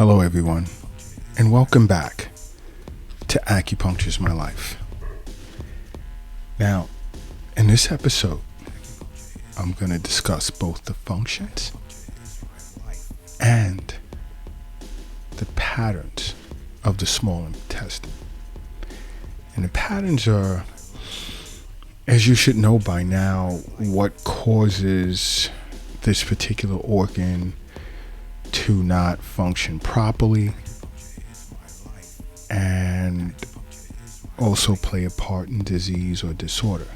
Hello, everyone, and welcome back to Acupuncture's My Life. Now, in this episode, I'm going to discuss both the functions and the patterns of the small intestine. And the patterns are, as you should know by now, what causes this particular organ to not function properly and also play a part in disease or disorder.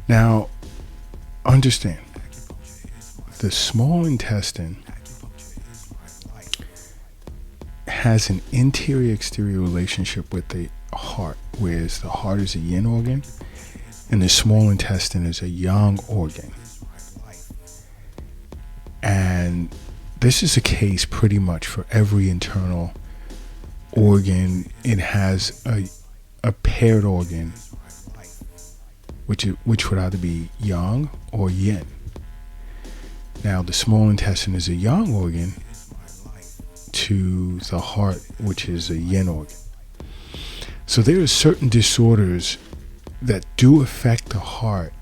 Now, understand, the small intestine has an interior-exterior relationship with the heart, whereas the heart is a yin organ and the small intestine is a yang organ. And this is the case pretty much for every internal organ. It has a paired organ, which would either be yang or yin. Now, the small intestine is a yang organ to the heart, which is a yin organ. So there are certain disorders that do affect the heart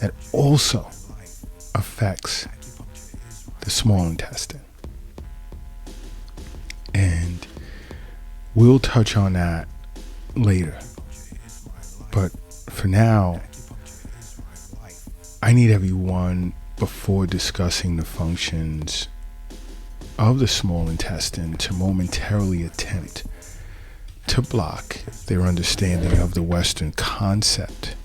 that also affects the small intestine. And we'll touch on that later. But for now, I need everyone, before discussing the functions of the small intestine, to momentarily attempt to block their understanding of the Western concept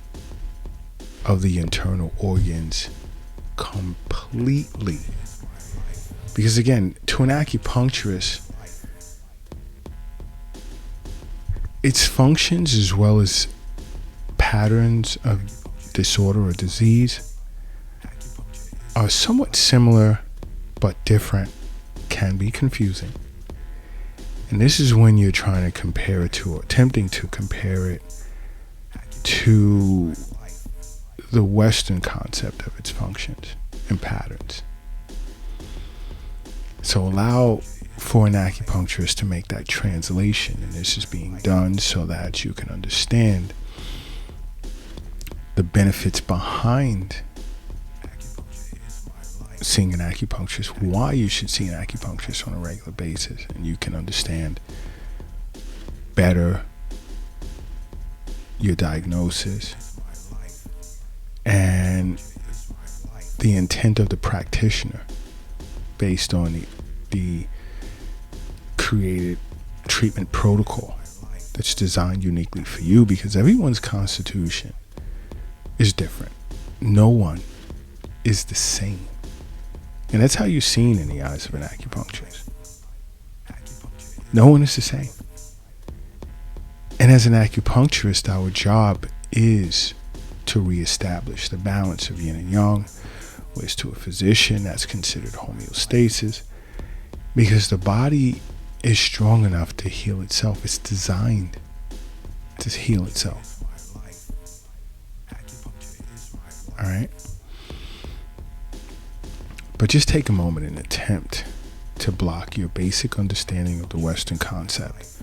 of the internal organs completely. Because again, to an acupuncturist, its functions as well as patterns of disorder or disease are somewhat similar but different, can be confusing. And this is when you're trying to compare it to, or attempting to compare it to, the Western concept of its functions and patterns. So allow for an acupuncturist to make that translation, and this is being done so that you can understand the benefits behind seeing an acupuncturist, why you should see an acupuncturist on a regular basis, and you can understand better your diagnosis and the intent of the practitioner based on the created treatment protocol that's designed uniquely for you, because everyone's constitution is different. No one is the same. And that's how you're seen in the eyes of an acupuncturist. No one is the same. And as an acupuncturist, our job is to reestablish the balance of yin and yang, whereas to a physician, that's considered homeostasis, because the body is strong enough to heal itself. It's designed to heal itself. All right? But just take a moment and attempt to block your basic understanding of the Western concept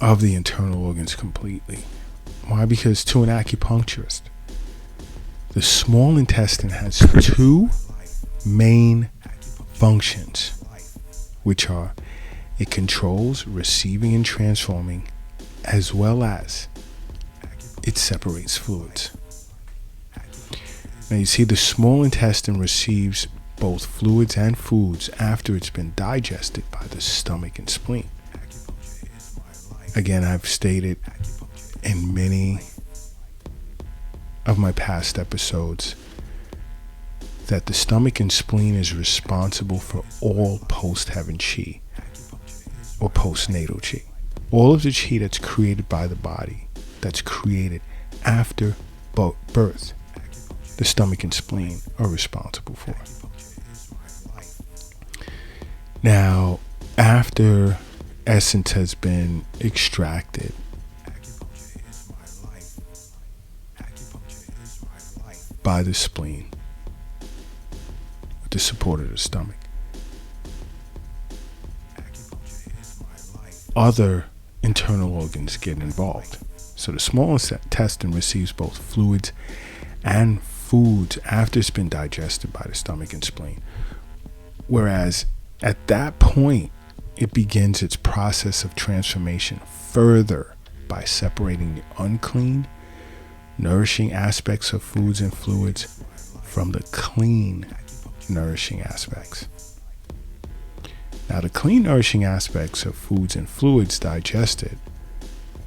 of the internal organs completely. Why? Because to an acupuncturist, the small intestine has two main functions, which are it controls receiving and transforming, as well as it separates fluids. Now you see, the small intestine receives both fluids and foods after it's been digested by the stomach and spleen. Again, I've stated in many of my past episodes that the stomach and spleen is responsible for all post-heaven chi or postnatal chi. All of the chi that's created by the body, that's created after birth, the stomach and spleen are responsible for. Now, after essence has been extracted, by the spleen, the support of the stomach. Other internal organs get involved. So the small intestine receives both fluids and foods after it's been digested by the stomach and spleen. Whereas at that point, it begins its process of transformation further by separating the unclean, nourishing aspects of foods and fluids from the clean, nourishing aspects. Now, the clean, nourishing aspects of foods and fluids digested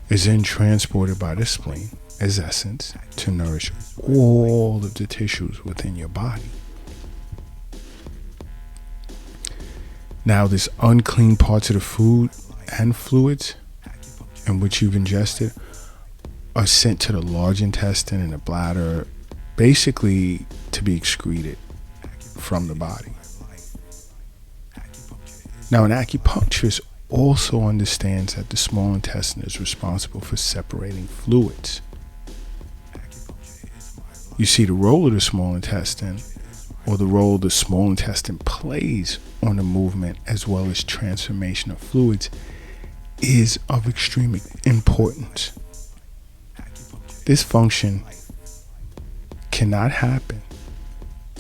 is then transported by the spleen as essence to nourish all of the tissues within your body. Now, this unclean parts of the food and fluids in which you've ingested are sent to the large intestine and the bladder, basically to be excreted from the body. Now, an acupuncturist also understands that the small intestine is responsible for separating fluids. You see, the role of the small intestine, or the role the small intestine plays on the movement as well as transformation of fluids, is of extreme importance. This function cannot happen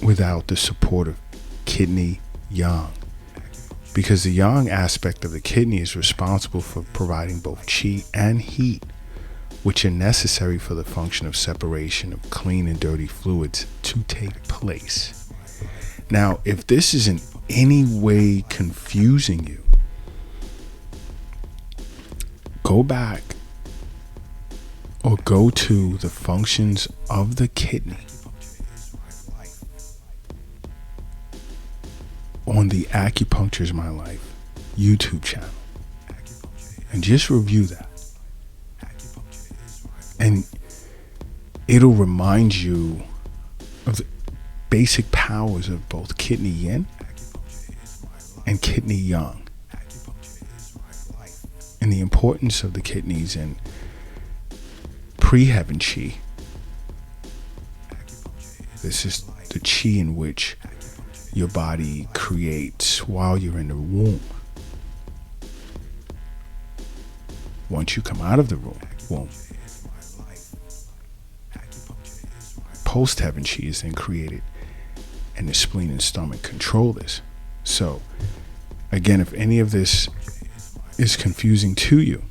without the support of kidney yang, because the yang aspect of the kidney is responsible for providing both qi and heat, which are necessary for the function of separation of clean and dirty fluids to take place. Now, if this is in any way confusing you, go back or go to the functions of the kidney on the Acupuncture is My Life YouTube channel and just review that. And it'll remind you of the basic powers of both kidney yin and kidney yang, and the importance of the kidneys in pre-heaven qi. This is the qi in which your body creates while you're in the womb. Once you come out of the womb, post-heaven qi is then created, and the spleen and stomach control this. So, again, if any of this is confusing to you,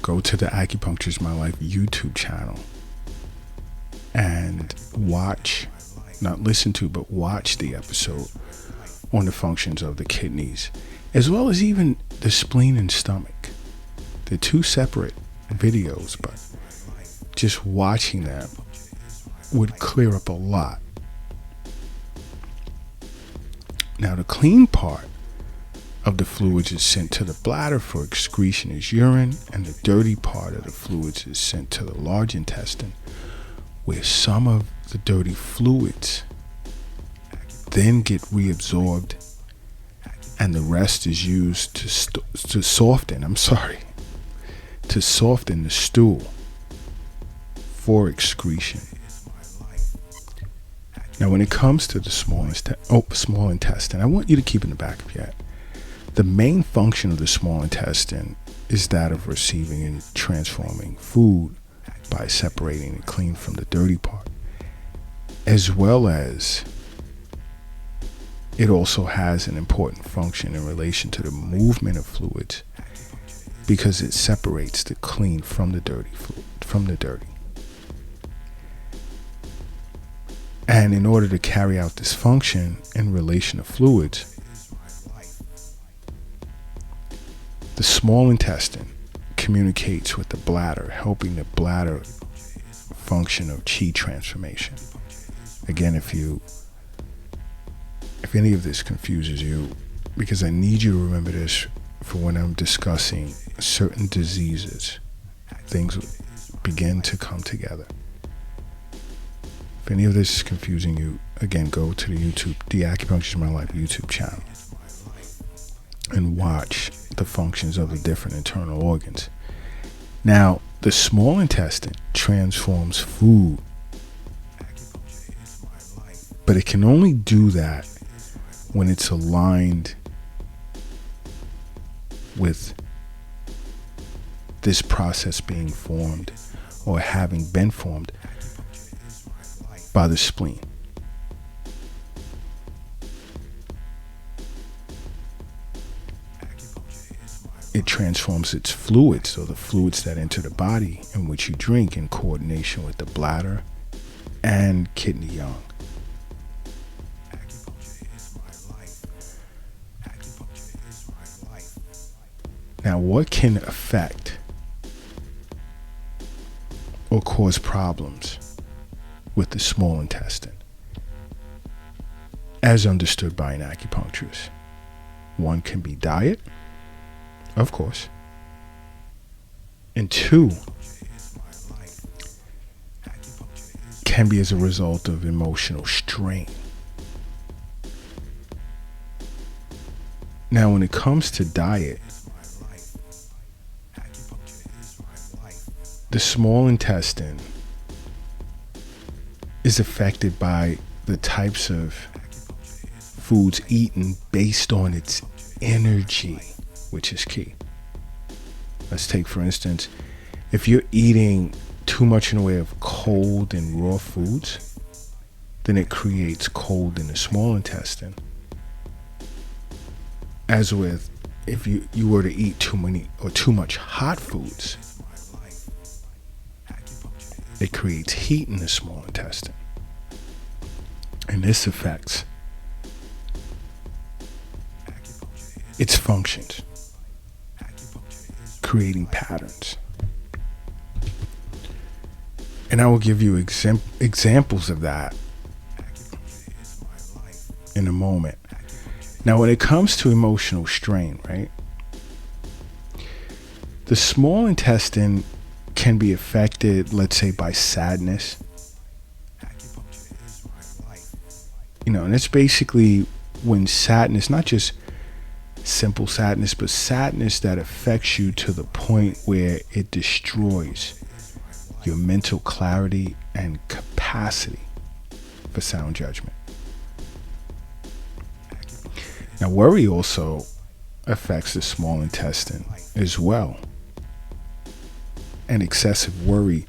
go to the Acupuncture is My Life YouTube channel and watch, not listen to, but watch the episode on the functions of the kidneys, as well as even the spleen and stomach. They're two separate videos, but just watching them would clear up a lot. Now, the clean part of the fluids is sent to the bladder for excretion as urine, and the dirty part of the fluids is sent to the large intestine, where some of the dirty fluids then get reabsorbed, and the rest is used to soften the stool for excretion. Now, when it comes to the small intestine, I want you to keep in the back of your head, the main function of the small intestine is that of receiving and transforming food by separating the clean from the dirty part, as well as it also has an important function in relation to the movement of fluids, because it separates the clean from the dirty. And in order to carry out this function in relation to fluids, the small intestine communicates with the bladder, helping the bladder function of qi transformation. Again, if any of this confuses you, because I need you to remember this for when I'm discussing certain diseases, things begin to come together. If any of this is confusing you, again, go to the Acupuncture is My Life YouTube channel and watch the functions of the different internal organs. Now, the small intestine transforms food But it can only do that when it's aligned with this process being formed or having been formed by the spleen. It transforms its fluids, so the fluids that enter the body in which you drink, in coordination with the bladder and kidney yang. Now, what can affect or cause problems with the small intestine, as understood by an acupuncturist? One can be diet, of course, and two can be as a result of emotional strain. Now, when it comes to diet, the small intestine is affected by the types of foods eaten based on its energy, which is key. Let's take, for instance, if you're eating too much in the way of cold and raw foods, then it creates cold in the small intestine. As with, if you were to eat too many or too much hot foods, it creates heat in the small intestine. And this affects its functions, creating patterns. And I will give you examples of that in a moment. Now, when it comes to emotional strain, right? The small intestine can be affected, let's say, by sadness. And it's basically when sadness, not just simple sadness, but sadness that affects you to the point where it destroys your mental clarity and capacity for sound judgment. Now, worry also affects the small intestine as well. And excessive worry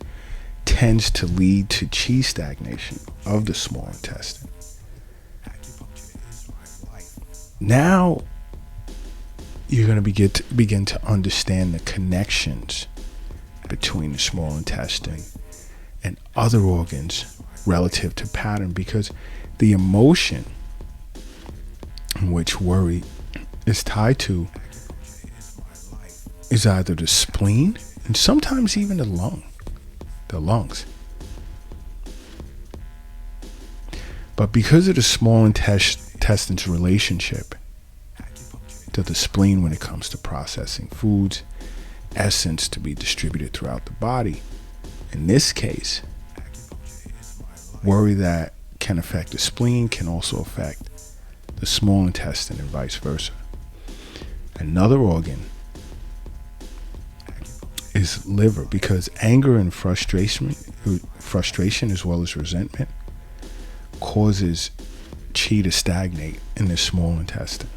tends to lead to chi stagnation of the small intestine. Now, you're going to begin to understand the connections between the small intestine and other organs relative to pattern, because the emotion in which worry is tied to is either the spleen and sometimes even the lungs. But because of the small intestine's relationship to the spleen when it comes to processing foods, essence to be distributed throughout the body, in this case, worry that can affect the spleen can also affect the small intestine and vice versa. Another organ is liver, because anger and frustration as well as resentment causes chi to stagnate in the small intestine.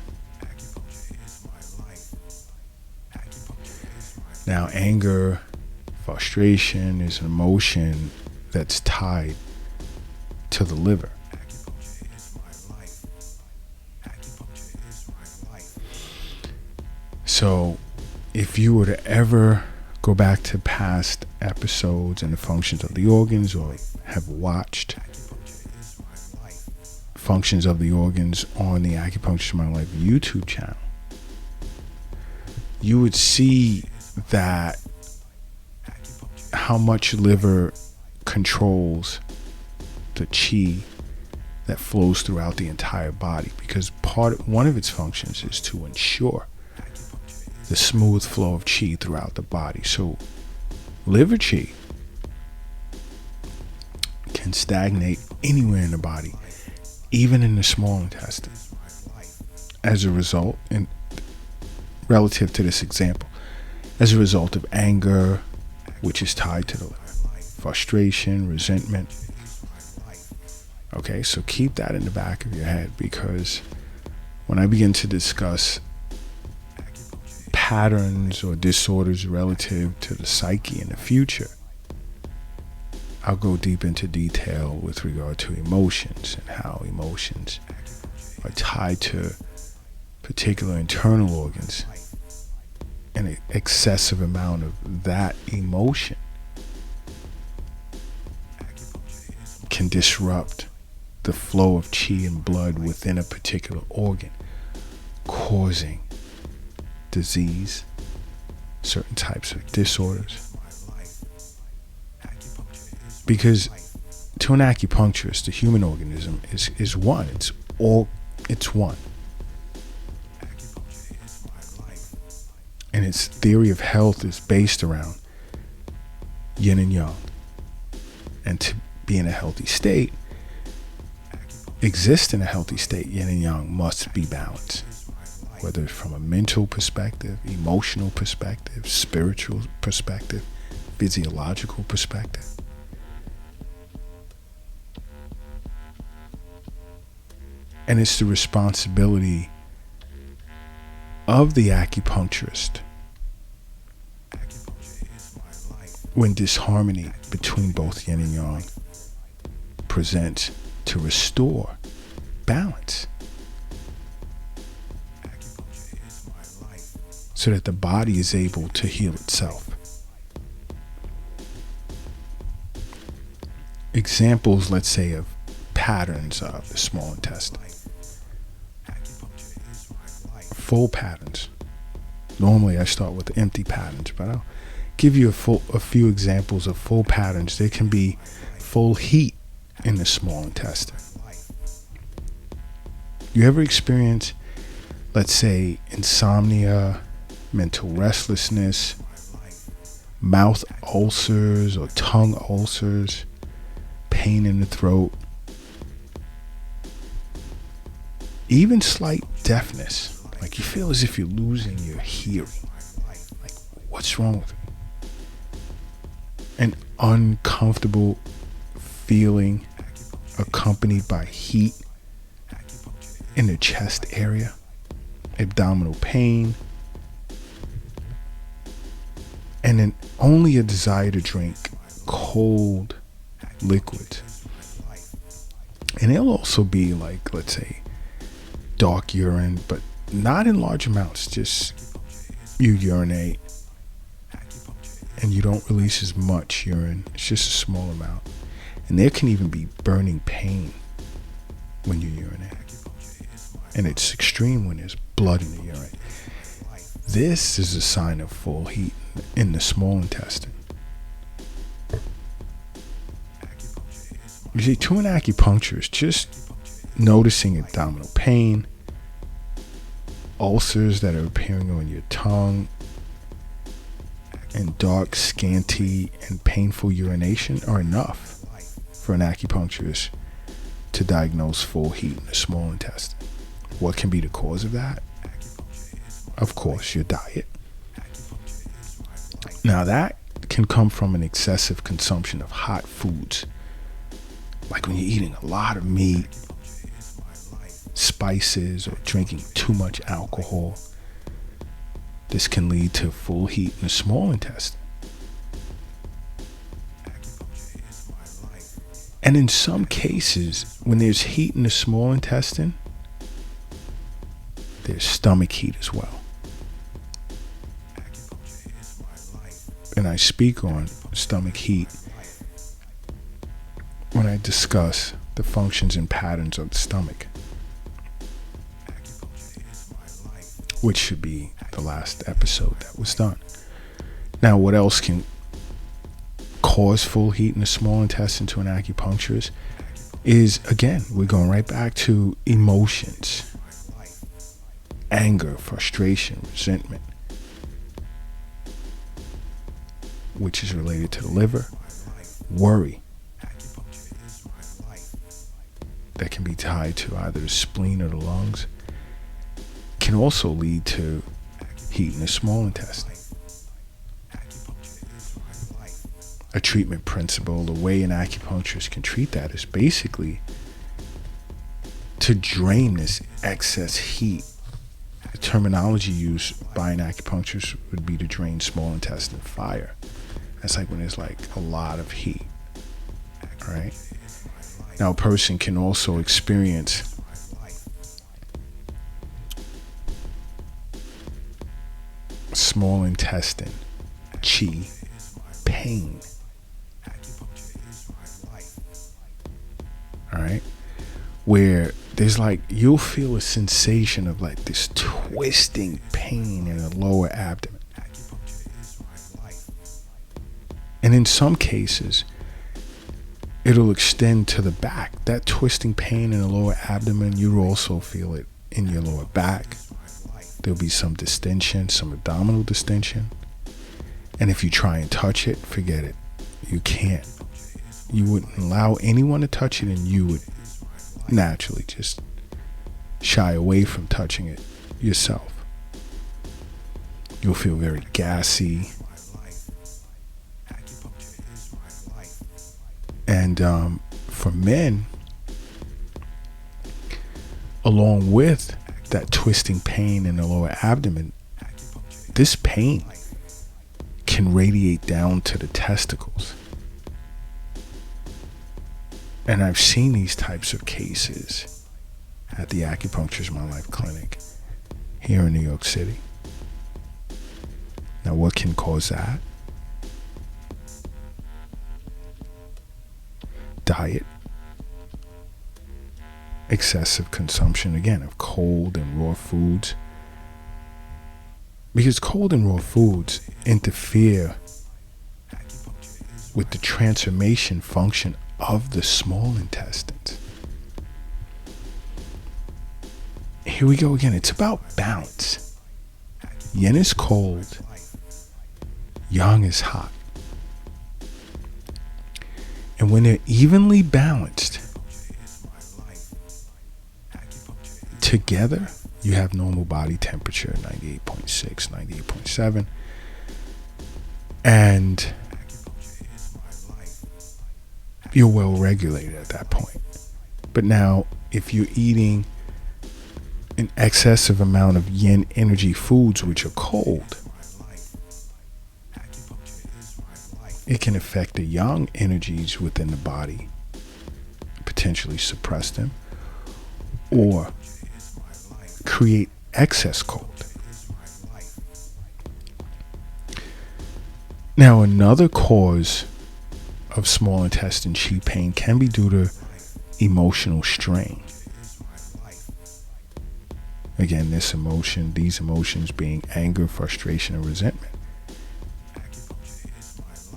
Now, anger, frustration is an emotion that's tied to the liver. So, if you were to ever go back to past episodes and the functions of the organs, or have watched functions of the organs on the Acupuncture My Life YouTube channel, you would see that how much liver controls the chi that flows throughout the entire body, because one of its functions is to ensure the smooth flow of chi throughout the body. So liver chi can stagnate anywhere in the body, even in the small intestine. As a result, and relative to this example, as a result of anger, which is tied to the liver, frustration, resentment, Okay, so keep that in the back of your head, because when I begin to discuss patterns or disorders relative to the psyche in the future, I'll go deep into detail with regard to emotions and how emotions are tied to particular internal organs, and an excessive amount of that emotion can disrupt the flow of chi and blood within a particular organ, causing disease, certain types of disorders. Because to an acupuncturist, the human organism is one. It's one. And its theory of health is based around yin and yang. And to be in a healthy state, exist in a healthy state, yin and yang must be balanced. Whether it's from a mental perspective, emotional perspective, spiritual perspective, physiological perspective. And it's the responsibility of the acupuncturist, when disharmony between both yin and yang presents, to restore balance, so that the body is able to heal itself. Examples, let's say, of patterns of the small intestine. Full patterns. Normally I start with the empty patterns, but I'll give you a few examples of full patterns. There can be full heat in the small intestine. You ever experience, let's say, insomnia, mental restlessness, mouth ulcers or tongue ulcers, pain in the throat, even slight deafness? Like you feel as if you're losing your hearing. Like, what's wrong with it? An uncomfortable feeling accompanied by heat in the chest area, abdominal pain, and then only a desire to drink cold liquids. And it'll also be like, let's say, dark urine, but not in large amounts. Just you urinate and you don't release as much urine. It's just a small amount. And there can even be burning pain when you urinate. And it's extreme when there's blood in the urine. This is a sign of full heat in the small intestine. You see, to an acupuncturist, just noticing abdominal pain, ulcers that are appearing on your tongue, and dark, scanty, and painful urination are enough for an acupuncturist to diagnose full heat in the small intestine. What can be the cause of that? Of course, your diet. Now, that can come from an excessive consumption of hot foods, like when you're eating a lot of meat, spices, or drinking too much alcohol. This can lead to full heat in the small intestine. And in some cases, when there's heat in the small intestine, there's stomach heat as well. And I speak on stomach heat when I discuss the functions and patterns of the stomach, which should be the last episode that was done. Now, what else can cause full heat in the small intestine to an acupuncturist is, again, we're going right back to emotions, anger, frustration, resentment, which is related to the liver, worry, that can be tied to either the spleen or the lungs, can also lead to heat in the small intestine. A treatment principle, the way an acupuncturist can treat that, is basically to drain this excess heat. The terminology used by an acupuncturist would be to drain small intestine fire. That's like when there's like a lot of heat. All right. Now, a person can also experience small intestine chi pain. All right. Where there's like, you'll feel a sensation of like this twisting pain in the lower abdomen. And in some cases, it'll extend to the back. That twisting pain in the lower abdomen, you'll also feel it in your lower back. There'll be some distension, some abdominal distension. And if you try and touch it, forget it. You can't. You wouldn't allow anyone to touch it, and you would naturally just shy away from touching it yourself. You'll feel very gassy. And for men, along with that twisting pain in the lower abdomen, this pain can radiate down to the testicles. And I've seen these types of cases at the Acupuncture's My Life clinic here in New York City. Now, what can cause that? Diet, excessive consumption, again, of cold and raw foods. Because cold and raw foods interfere with the transformation function of the small intestines. Here we go again. It's about balance. Yin is cold, yang is hot. And when they're evenly balanced together, you have normal body temperature, 98.6, 98.7. And you're well regulated at that point. But now, if you're eating an excessive amount of yin energy foods, which are cold, it can affect the yang energies within the body, potentially suppress them, or create excess cold. Now, another cause of small intestine chi pain can be due to emotional strain. Again, these emotions being anger, frustration, and resentment,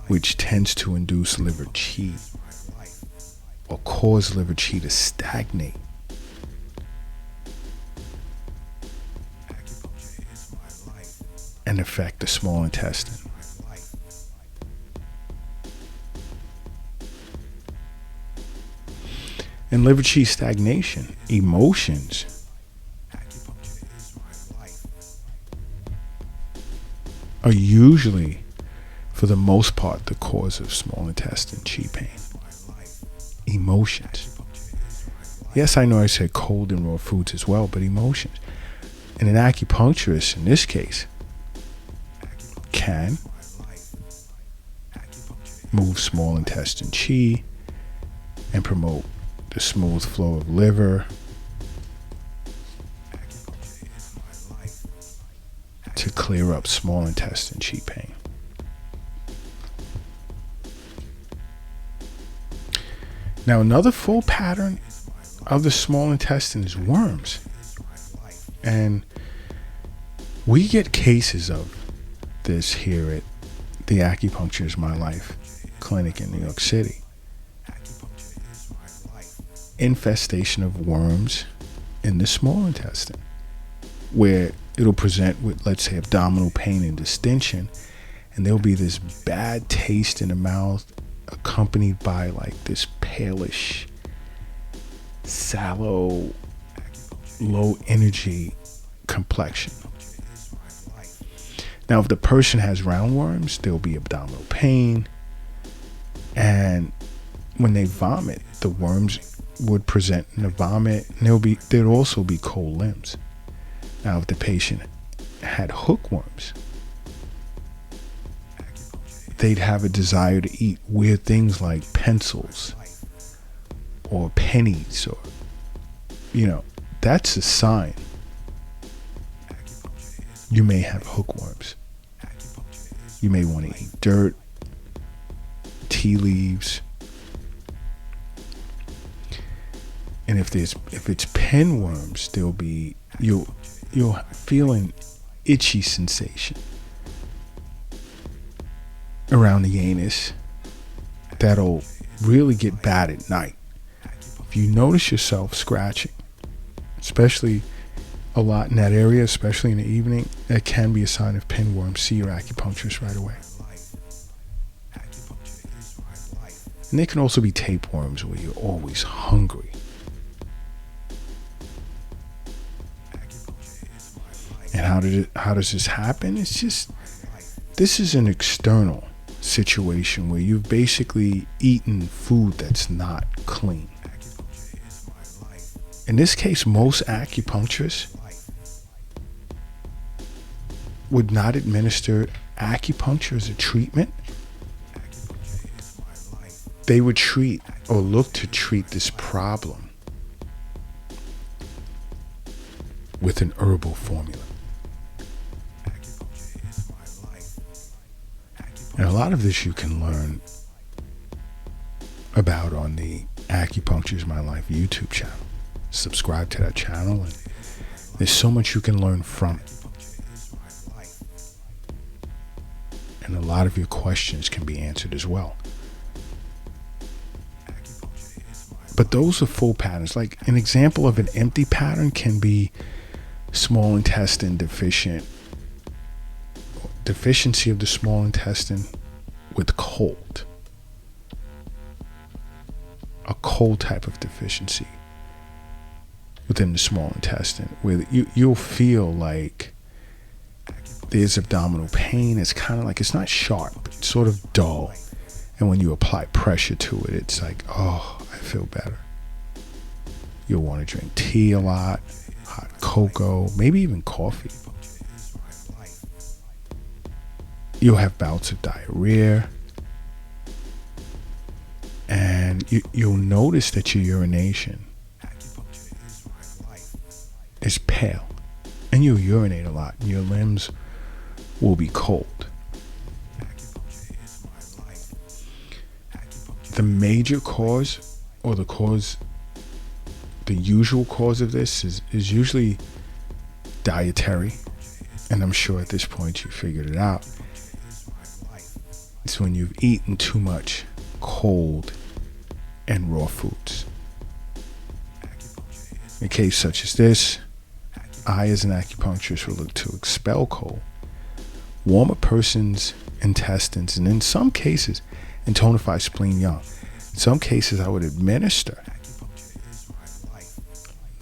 which tends to induce liver chi or cause liver chi to stagnate. And affect the small intestine. And liver chi stagnation, emotions are usually, for the most part, the cause of small intestine chi pain. Emotions. Yes, I know I said cold and raw foods as well, but emotions. And an acupuncturist, in this case, can move small intestine chi and promote the smooth flow of liver to clear up small intestine chi pain. Now, another full pattern of the small intestine is worms. And we get cases of this here at the Acupuncture's My Life clinic in New York City. Infestation of worms in the small intestine, where it'll present with, let's say, abdominal pain and distension, and there'll be this bad taste in the mouth accompanied by like this palish, sallow, low energy complexion. Now, if the person has roundworms, there'll be abdominal pain, and when they vomit, the worms would present in a vomit, and there'd also be cold limbs. Now, if the patient had hookworms, they'd have a desire to eat weird things like pencils or pennies, or, that's a sign you may have hookworms. You may want to eat dirt, tea leaves. And if it's pinworms, you'll feel an itchy sensation around the anus that'll really get bad at night. If you notice yourself scratching, especially a lot in that area, especially in the evening, that can be a sign of pinworms. See your acupuncturist right away. And there can also be tapeworms, where you're always hungry. And how does this happen? It's just, this is an external situation where you've basically eaten food that's not clean. In this case, most acupuncturists would not administer acupuncture as a treatment. They would treat or look to treat this problem with an herbal formula. And a lot of this you can learn about on the Acupuncture is My Life YouTube channel. Subscribe to that channel, and there's so much you can learn from it. And a lot of your questions can be answered as well. But those are full patterns. Like an example of an empty pattern can be small intestine deficiency of the small intestine with cold. A cold type of deficiency within the small intestine, where you'll feel like there's abdominal pain. It's kind of like, it's not sharp, it's sort of dull. And when you apply pressure to it, it's like, oh, I feel better. You'll want to drink tea a lot, hot cocoa, maybe even coffee. You'll have bouts of diarrhea. And you'll notice that your urination is pale. And you'll urinate a lot, and your limbs will be cold. The major cause, or the usual cause of this is usually dietary. And I'm sure at this point you figured it out. It's when you've eaten too much cold and raw foods. In a case such as this, I as an acupuncturist will look to expel cold, warm a person's intestines, and in some cases, and tonify spleen yang. In some cases, I would administer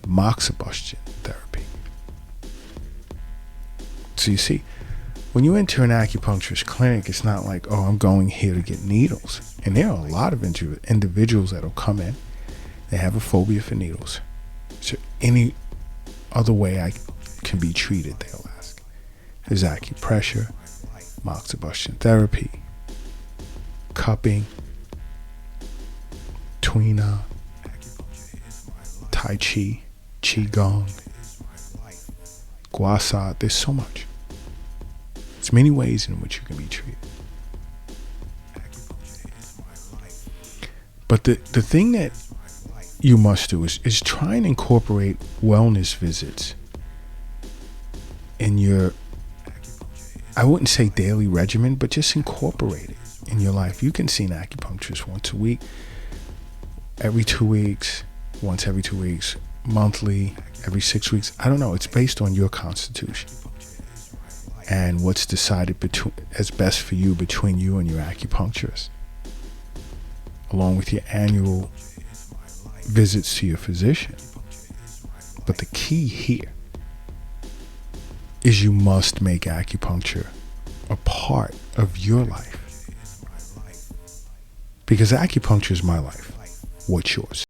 moxibustion therapy. So you see, when you enter an acupuncturist clinic, it's not like, oh, I'm going here to get needles. And there are a lot of individuals that will come in. They have a phobia for needles. So any other way I can be treated, they'll ask. There's acupressure, moxibustion therapy, cupping, tuina, tai chi, qigong, guasa. There's so much. There's many ways in which you can be treated. But the thing that you must do is try and incorporate wellness visits in your, I wouldn't say daily regimen, but just incorporate it in your life. You can see an acupuncturist once a week, every 2 weeks, once every 2 weeks, monthly, every 6 weeks. I don't know. It's based on your constitution and what's decided as best for you between you and your acupuncturist, along with your annual visits to your physician. But the key here is you must make acupuncture a part of your life, because acupuncture is my life. What's yours?